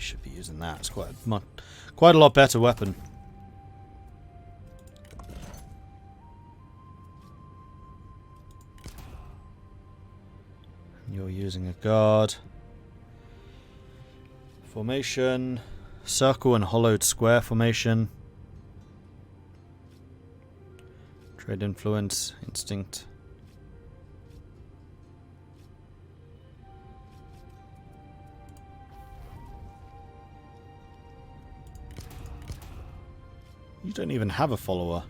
should be using that. It's quite a lot better weapon. You're using a guard. Formation. Circle and hollowed square formation. Trade influence. Instinct. You don't even have a follower.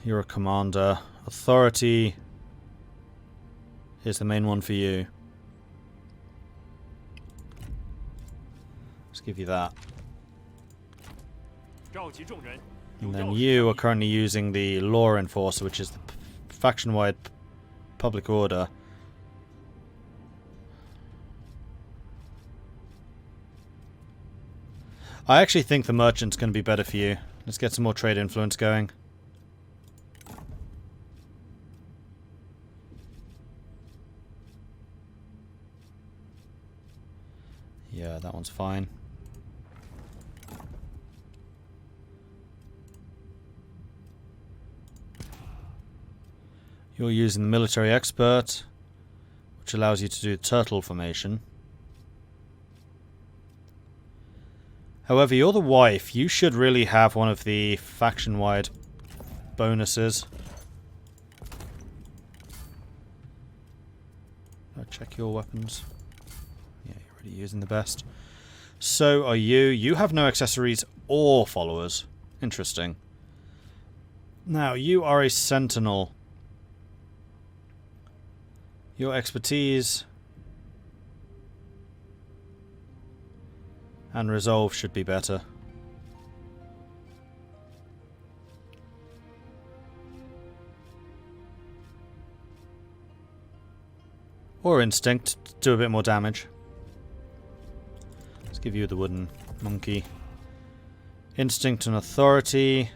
You're a commander. Authority is the main one for you. Let's give you that. And then you are currently using the Law Enforcer, which is the faction-wide public order. I actually think the merchant's going to be better for you. Let's get some more trade influence going. Yeah, that one's fine. You're using the military expert, which allows you to do turtle formation. However, you're the wife. You should really have one of the faction-wide bonuses. Check your weapons. Yeah, you're already using the best. So are you. You have no accessories or followers. Interesting. Now, you are a sentinel. Your expertise and resolve should be better. Or instinct to do a bit more damage. Let's give you the wooden monkey. Instinct and authority.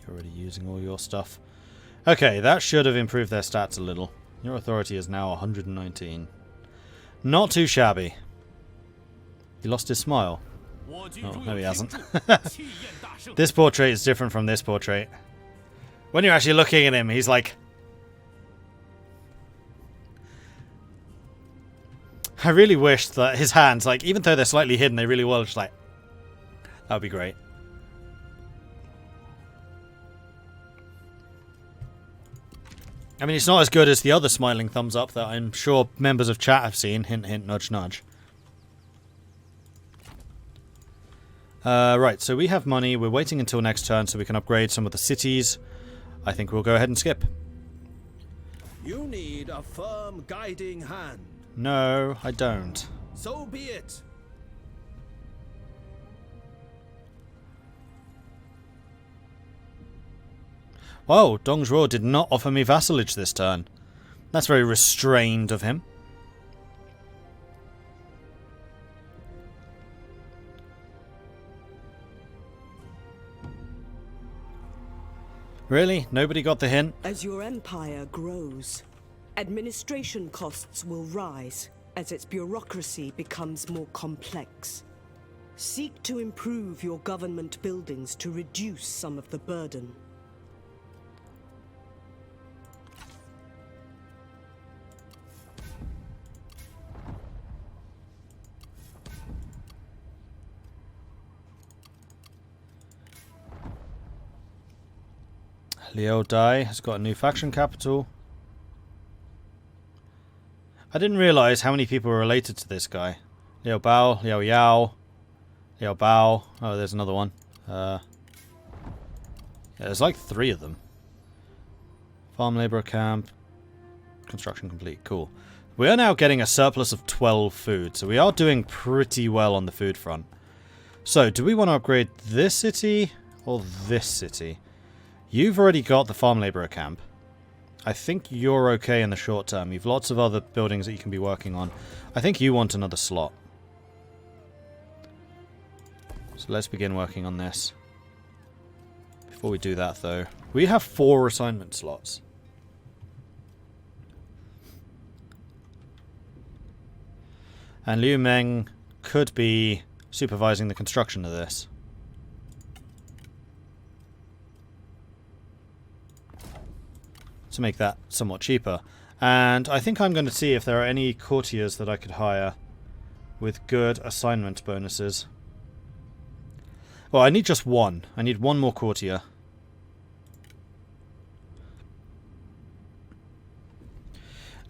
You're already using all your stuff. Okay, that should have improved their stats a little. Your authority is now 119. Not too shabby. He lost his smile. Oh, no he hasn't. This portrait is different from this portrait. When you're actually looking at him, he's like... I really wish that his hands, like, even though they're slightly hidden, they really were just like... That would be great. I mean, it's not as good as the other smiling thumbs up that I'm sure members of chat have seen. Hint, hint, nudge, nudge. Right, so we have money. We're waiting until next turn so we can upgrade some of the cities. I think we'll go ahead and skip. You need a firm guiding hand. No, I don't. So be it. Whoa, Dong Zhuo did not offer me vassalage this turn. That's very restrained of him. Really? Nobody got the hint? As your empire grows, administration costs will rise as its bureaucracy becomes more complex. Seek to improve your government buildings to reduce some of the burden. Liu Dai has got a new faction capital. I didn't realize how many people were related to this guy. Liu Bao, Liu Yao, Liu Bao. Oh, there's another one. Yeah, there's like 3 of them. Farm laborer camp. Construction complete. Cool. We are now getting a surplus of 12 food, so we are doing pretty well on the food front. So, do we want to upgrade this city or this city? You've already got the farm laborer camp. I think you're okay in the short term. You've lots of other buildings that you can be working on. I think you want another slot. So let's begin working on this. Before we do that, though, we have 4 assignment slots. And Liu Meng could be supervising the construction of this. To make that somewhat cheaper. And I think I'm going to see if there are any courtiers that I could hire with good assignment bonuses. Well, I need just one. I need one more courtier.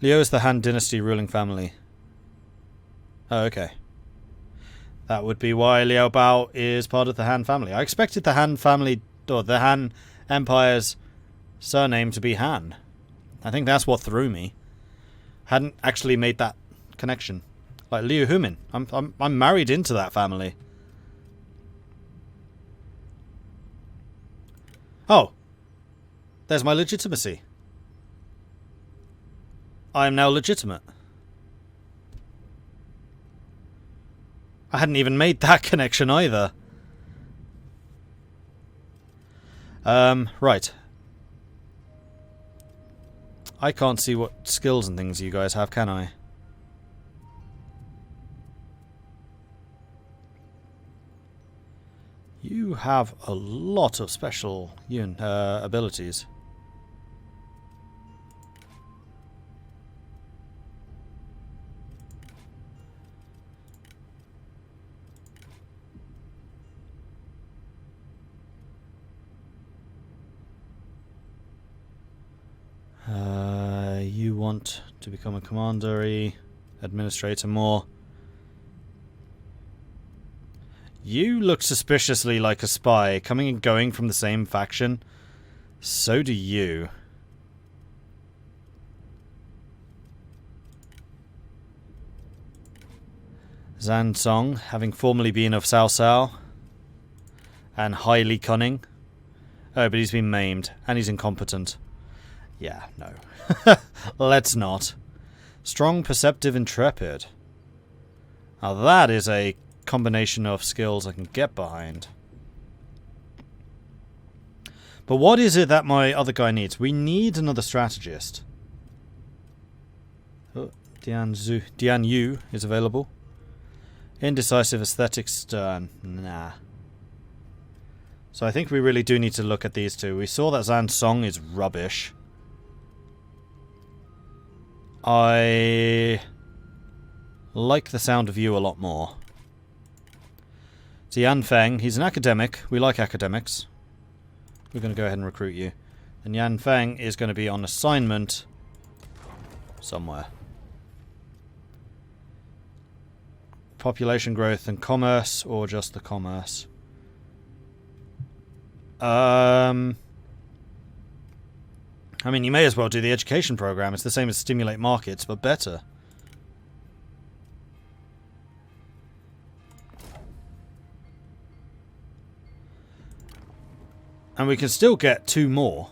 Liu is the Han Dynasty ruling family. Oh, okay. That would be why Liao Bao is part of the Han family. I expected the Han family, or the Han Empire's surname to be Han. I think that's what threw me. Hadn't actually made that connection. Like Liu Humin. I'm married into that family. Oh. There's my legitimacy. I am now legitimate. I hadn't even made that connection either. Right. I can't see what skills and things you guys have, can I? You have a lot of special abilities. You want to become a commandery, administrator more. You look suspiciously like a spy, coming and going from the same faction. So do you. Zan Song, having formerly been of Cao Cao, and highly cunning. Oh, but he's been maimed, and he's incompetent. Yeah, no. Let's not. Strong, perceptive, intrepid. Now that is a combination of skills I can get behind. But what is it that my other guy needs? We need another strategist. Oh, Dian Yu is available. Indecisive, aesthetic, stern. Nah. So I think we really do need to look at these two. We saw that Zan Song is rubbish. I like the sound of you a lot more. Yan Feng, he's an academic. We like academics. We're going to go ahead and recruit you. And Yan Feng is going to be on assignment somewhere. Population growth and commerce, or just the commerce? I mean, you may as well do the education program. It's the same as stimulate markets, but better. And we can still get 2 more.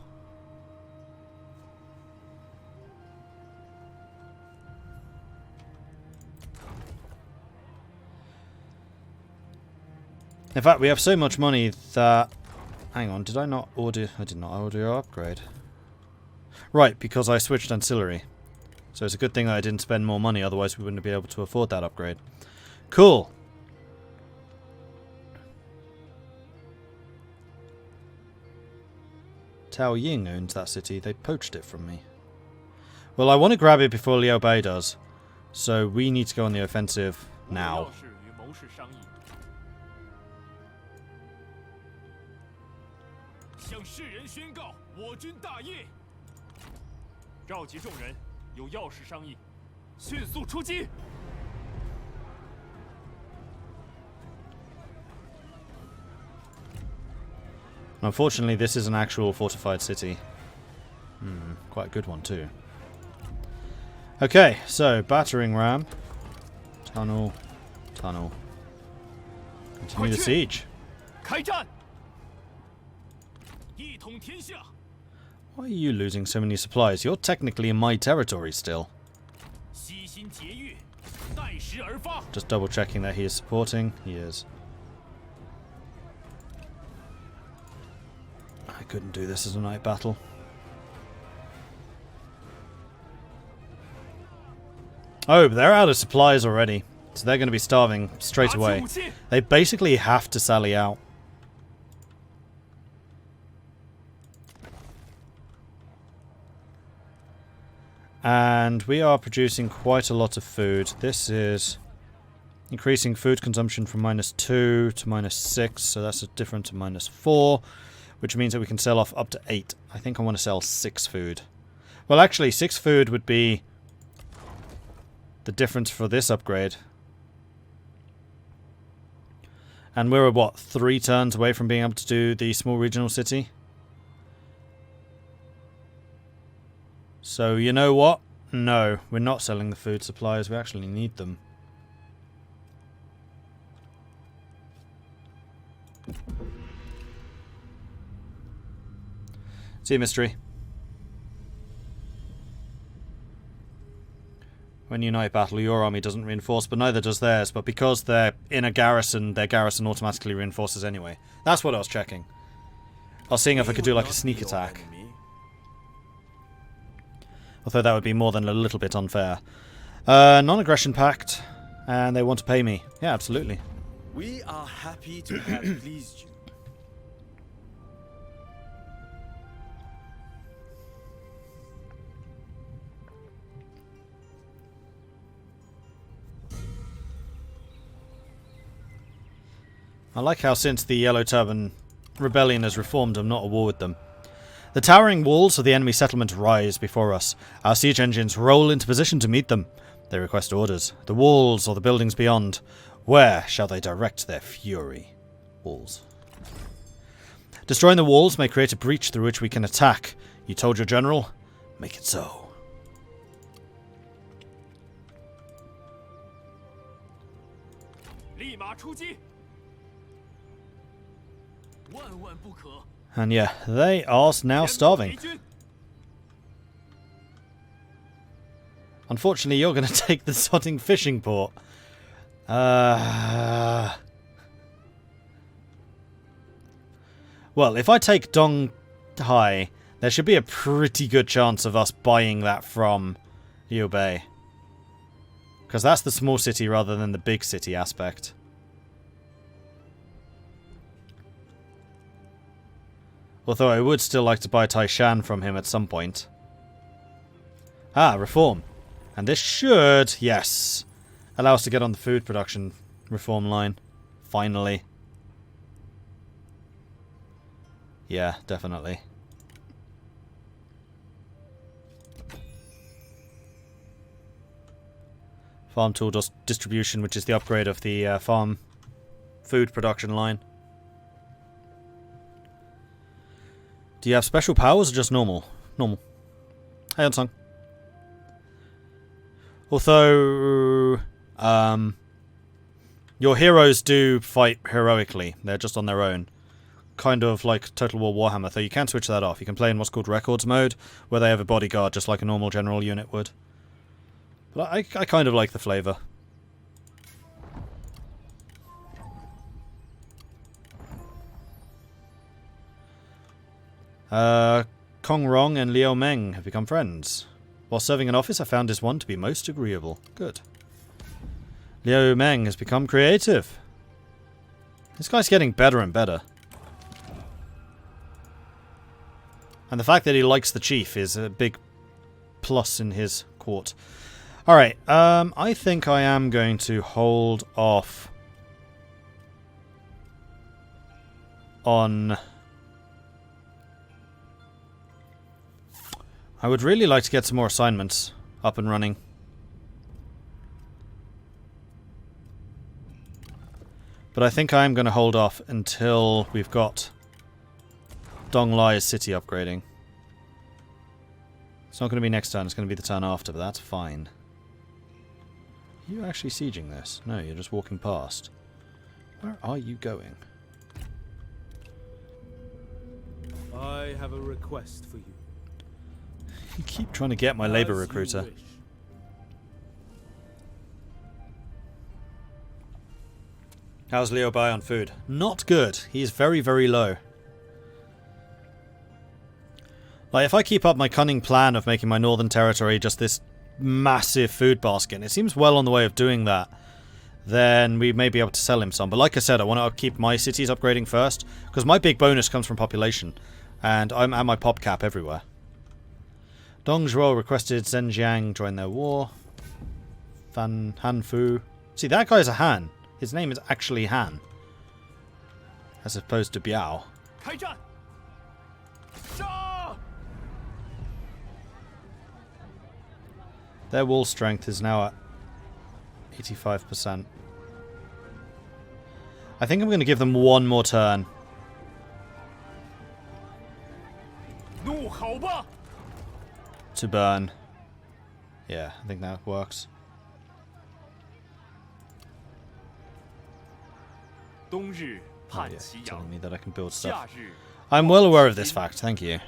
In fact, we have so much money that... Hang on, did I not order... I did not order your upgrade. Right, because I switched ancillary. So it's a good thing that I didn't spend more money, otherwise we wouldn't be able to afford that upgrade. Cool. Tao Ying owns that city. They poached it from me. Well, I want to grab it before Liao Bei does. So we need to go on the offensive now. Unfortunately, this is an actual fortified city. Quite a good one, too. Okay, so, battering ram. Tunnel. Tunnel. Continue the siege. Why are you losing so many supplies? You're technically in my territory still. Just double checking that he is supporting. He is. I couldn't do this as a night battle. Oh, but they're out of supplies already. So they're going to be starving straight away. They basically have to sally out. And we are producing quite a lot of food. This is increasing food consumption from -2 to -6. So that's a difference of -4. Which means that we can sell off up to 8. I think I want to sell 6 food. Well, actually, 6 food would be the difference for this upgrade. And we're, what, 3 turns away from being able to do the small regional city? So, you know what? No, we're not selling the food supplies. We actually need them. See you, Mystery. When you night battle, your army doesn't reinforce, but neither does theirs. But because they're in a garrison, their garrison automatically reinforces anyway. That's what I was checking. I was seeing if I could do like a sneak attack. Although that would be more than a little bit unfair. Non-aggression pact, and they want to pay me. Yeah, absolutely. We are happy to have pleased you. I like how since the Yellow Turban Rebellion has reformed, I'm not at war with them. The towering walls of the enemy settlement rise before us. Our siege engines roll into position to meet them. They request orders. The walls or the buildings beyond. Where shall they direct their fury? Walls. Destroying the walls may create a breach through which we can attack. You told your general? Make it so. And yeah, they are now starving. Unfortunately, you're going to take the sodding fishing port. Well, if I take Dong Zhuo, there should be a pretty good chance of us buying that from Liu Bei. Because that's the small city rather than the big city aspect. Although I would still like to buy Taishan from him at some point. Ah, reform. And this should, yes, allow us to get on the food production reform line. Finally. Yeah, definitely. Farm tool distribution, which is the upgrade of the farm food production line. Do you have special powers or just normal? Normal. Hey, Unsung. Although, your heroes do fight heroically. They're just on their own. Kind of like Total War Warhammer, though you can switch that off. You can play in what's called Records mode, where they have a bodyguard just like a normal general unit would. But I kind of like the flavour. Kong Rong and Liu Meng have become friends. While serving in office, I found this one to be most agreeable. Good. Liu Meng has become creative. This guy's getting better and better. And the fact that he likes the chief is a big plus in his court. Alright, I think I am going to hold off on... I would really like to get some more assignments up and running. But I think I am going to hold off until we've got Dong Lai's city upgrading. It's not going to be next turn, it's going to be the turn after, but that's fine. Are you actually sieging this? No, you're just walking past. Where are you going? I have a request for you. You keep trying to get my labor recruiter. How's Liu Bai on food? Not good. He's very, very low. Like, if I keep up my cunning plan of making my northern territory just this massive food basket, and it seems well on the way of doing that, then we may be able to sell him some. But like I said, I want to keep my cities upgrading first, because my big bonus comes from population, and I'm at my pop cap everywhere. Dong Zhuo requested Zhenjiang join their war. Han Fu. See, that guy's a Han. His name is actually Han, as opposed to Biao. Their wall strength is now at 85%. I think I'm going to give them one more turn. To burn. Yeah, I think that works. Oh, yeah, telling me that I can build stuff. I'm well aware of this fact, thank you.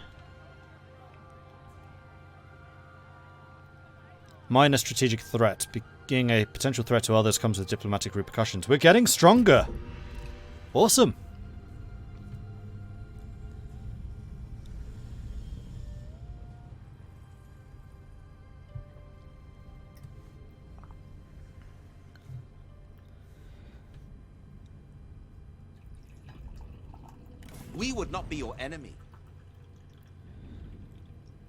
Minor strategic threat. Being a potential threat to others comes with diplomatic repercussions. We're getting stronger! Awesome! We would not be your enemy.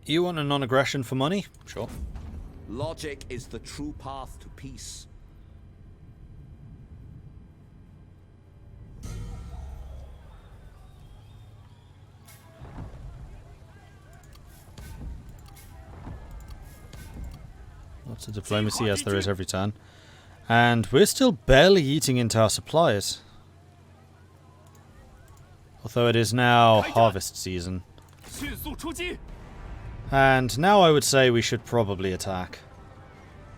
You want a non-aggression for money? Sure. Logic is the true path to peace. Lots of diplomacy, as there is every turn. And we're still barely eating into our supplies. Although it is now harvest season. And now I would say we should probably attack.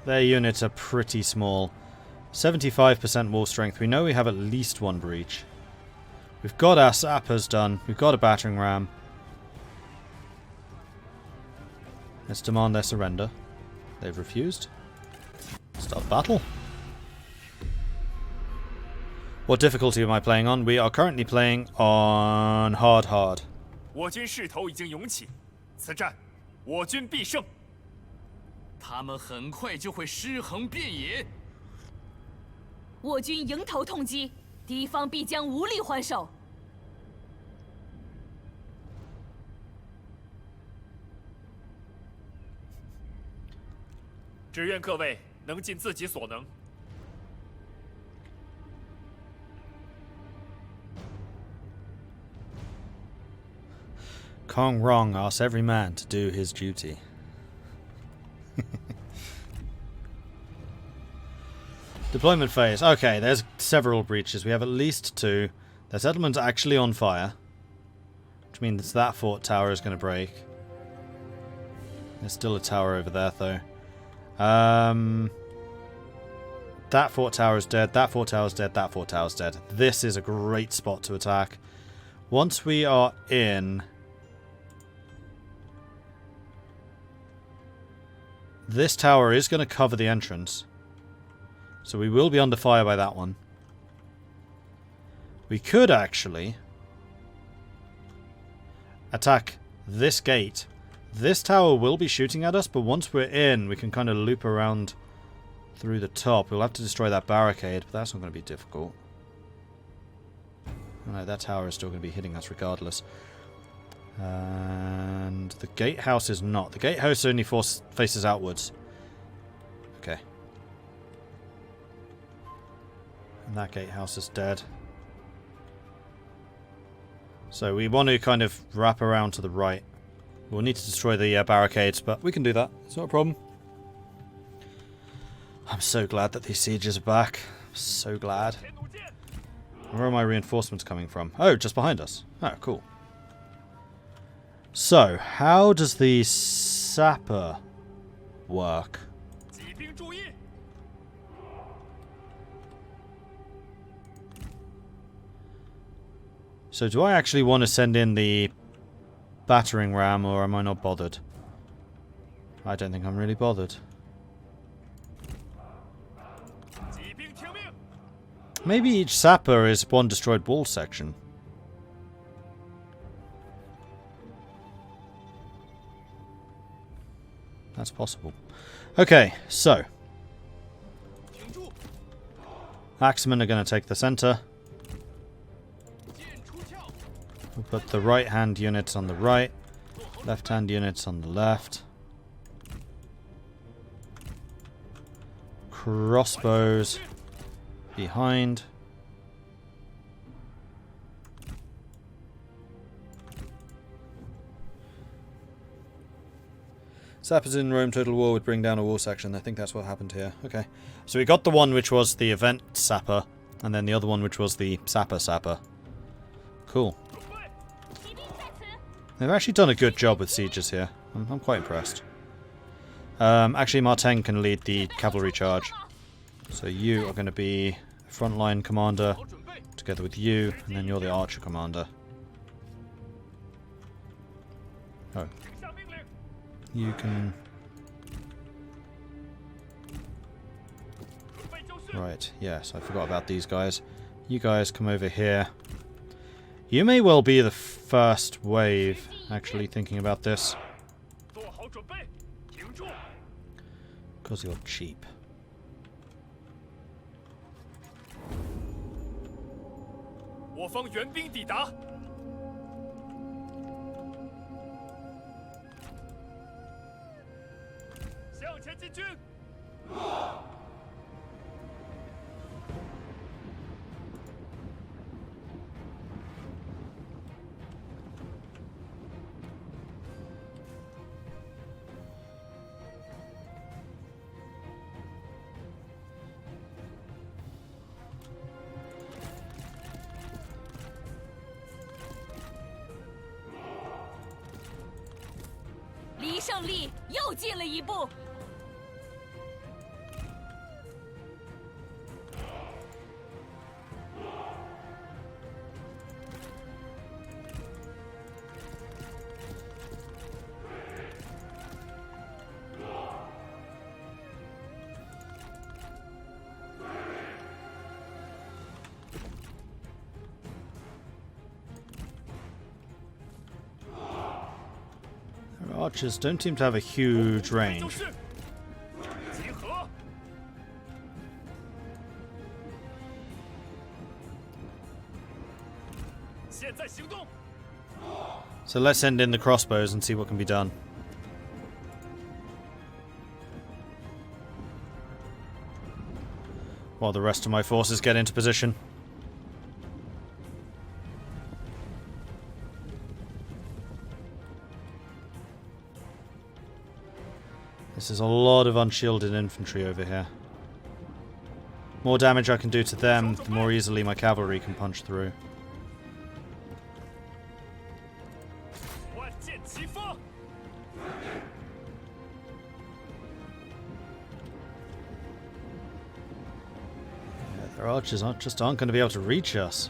Their units are pretty small. 75% wall strength. We know we have at least one breach. We've got our sappers done. We've got a battering ram. Let's demand their surrender. They've refused. Start battle. What difficulty am I playing on? We are currently playing on hard. 我军势头已经涌起，此战我军必胜。他们很快就会尸横遍野。我军迎头痛击，敌方必将无力还手。只愿各位能尽自己所能。 Kong Rong asks every man to do his duty. Deployment phase. Okay, there's several breaches. We have at least two. Their settlement's actually on fire, which means that fort tower is going to break. There's still a tower over there, though. That fort tower is dead. That fort tower is dead. That fort tower is dead. This is a great spot to attack. Once we are in... This tower is going to cover the entrance. So we will be under fire by that one. We could actually attack this gate. This tower will be shooting at us, but once we're in, we can kind of loop around through the top. We'll have to destroy that barricade, but that's not going to be difficult. Oh, no, that tower is still going to be hitting us regardless. And the gatehouse is not. The gatehouse only faces outwards. Okay. And that gatehouse is dead. So we want to kind of wrap around to the right. We'll need to destroy the barricades, but we can do that. It's not a problem. I'm so glad that these sieges are back. So glad. Where are my reinforcements coming from? Oh, just behind us. Oh, cool. So, how does the sapper work? So, do I actually want to send in the battering ram, or am I not bothered? I don't think I'm really bothered. Maybe each sapper is one destroyed wall section. That's possible. Okay, so Axemen are going to take the center. We'll put the right-hand units on the right, left-hand units on the left. Crossbows behind. Sappers in Rome total war would bring down a wall section. I think that's what happened here. Okay. So we got the one which was the event sapper, and then the other one which was the sapper. Cool. They've actually done a good job with sieges here. I'm quite impressed. Actually, Martin can lead the cavalry charge. So you are going to be frontline commander together with you, and then you're the archer commander. Oh. You can... Right, yes, I forgot about these guys. You guys come over here. You may well be the first wave, actually, thinking about this. Because you're cheap.离胜利又近了一步。Archers don't seem to have a huge range. So let's send in the crossbows and see what can be done. While the rest of my forces get into position. This is a lot of unshielded infantry over here. More damage I can do to them, the more easily my cavalry can punch through. Yeah, their archers aren't going to be able to reach us.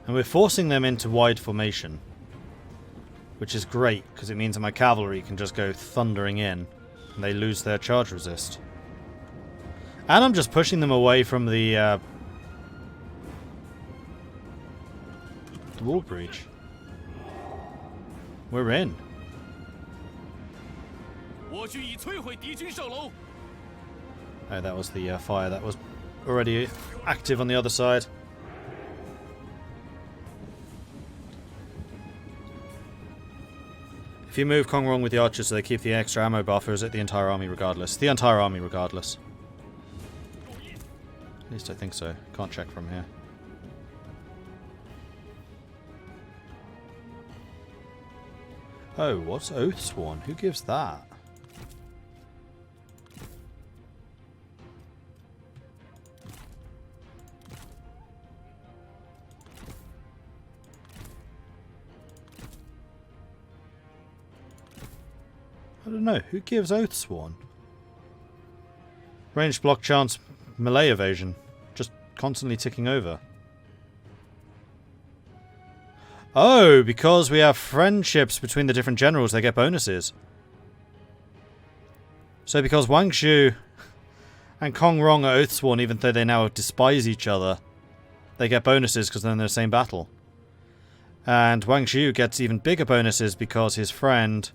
And we're forcing them into wide formation. Which is great, because it means that my cavalry can just go thundering in. And they lose their charge resist. And I'm just pushing them away from the wall breach. We're in. Oh, that was the fire that was already active on the other side. If you move Kong Rong with the archers so they keep the extra ammo buffer, is it the entire army regardless? The entire army regardless. At least I think so. Can't check from here. Oh, what's Oathsworn? Who gives that? I don't know. Who gives Oath Sworn? Ranged block chance melee evasion. Just constantly ticking over. Oh, because we have friendships between the different generals, they get bonuses. So because Wang Shu and Kong Rong are Oathsworn, even though they now despise each other, they get bonuses because they're in the same battle. And Wang Shu gets even bigger bonuses because his friend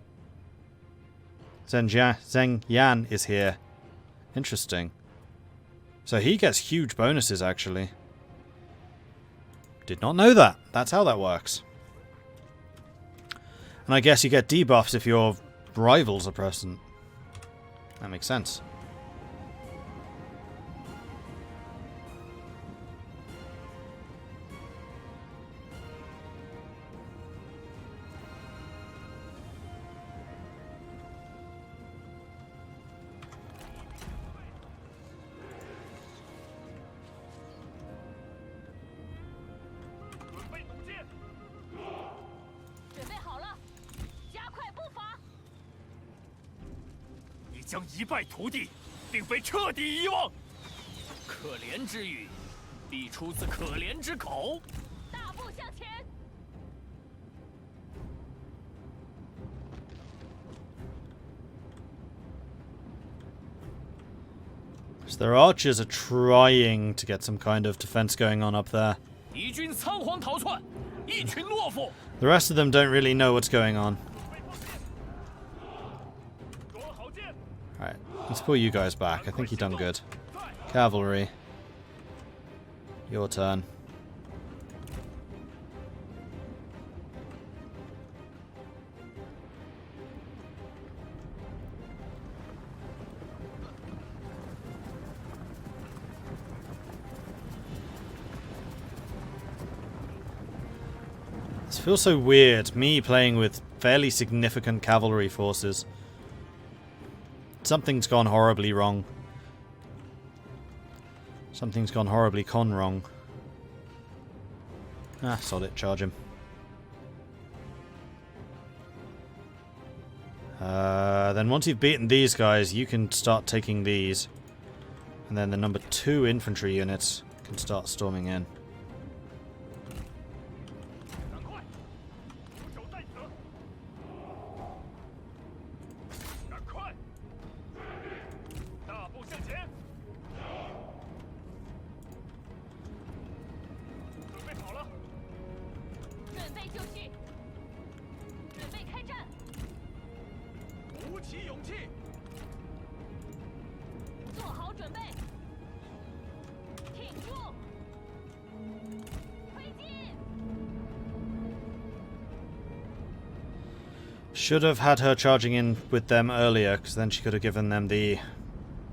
Zheng Yan is here. Interesting. So he gets huge bonuses, actually. Did not know that. That's how that works. And I guess you get debuffs if your rivals are present. That makes sense. So their archers are trying to get some kind of defense going on up there. The rest of them don't really know what's going on. Alright, let's pull you guys back. I think you've done good. Cavalry. Your turn. This feels so weird, me playing with fairly significant cavalry forces. Something's gone horribly wrong. Something's gone horribly wrong. Ah, sod it, charge him. Then once you've beaten these guys, you can start taking these. And then the number 2 infantry units can start storming in. Should have had her charging in with them earlier, because then she could have given them the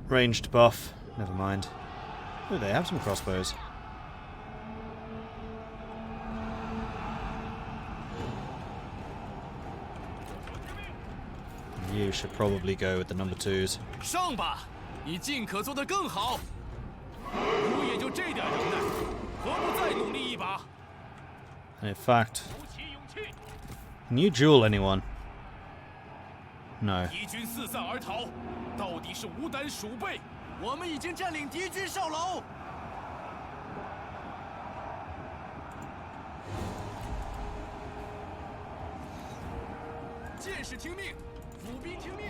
ranged buff. Never mind. Oh, they have some crossbows. You should probably go with the number 2s. And in fact, can you duel anyone? No. 敌军四散而逃，到底是无胆鼠辈。我们已经占领敌军哨楼。剑士听命，府兵听命。